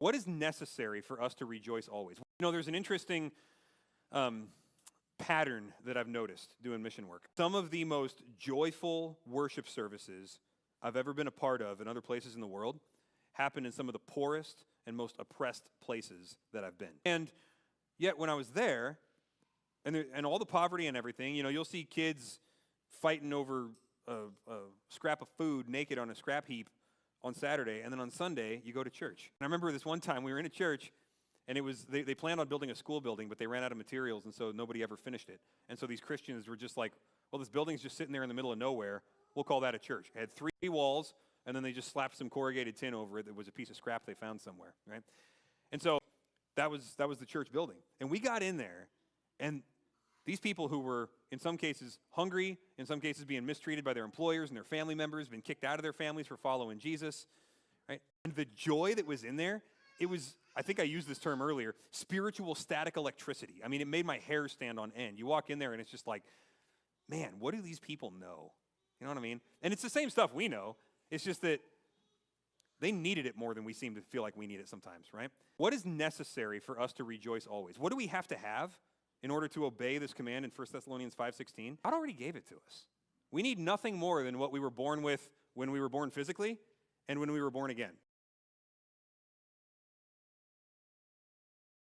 What is necessary for us to rejoice always? There's an interesting pattern that I've noticed doing mission work. Some of the most joyful worship services I've ever been a part of in other places in the world happen in some of the poorest and most oppressed places that I've been. And yet when I was there, and all the poverty and everything, you'll see kids fighting over a scrap of food naked on a scrap heap on Saturday, and then on Sunday, you go to church. And I remember this one time we were in a church, and it was they planned on building a school building, but they ran out of materials, and so nobody ever finished it. And so these Christians were just like, well, this building's just sitting there in the middle of nowhere. We'll call that a church. It had 3 walls, and then they just slapped some corrugated tin over it that was a piece of scrap they found somewhere, right? And so that was the church building. And we got in there, and these people who were, in some cases, hungry, in some cases being mistreated by their employers and their family members, been kicked out of their families for following Jesus, right? And the joy that was in there, it was, I think I used this term earlier, spiritual static electricity. I mean, it made my hair stand on end. You walk in there and it's just like, man, what do these people know? You know what I mean? And it's the same stuff we know. It's just that they needed it more than we seem to feel like we need it sometimes, right? What is necessary for us to rejoice always? What do we have to have in order to obey this command in 1 Thessalonians 5:16? God already gave it to us. We need nothing more than what we were born with when we were born physically and when we were born again.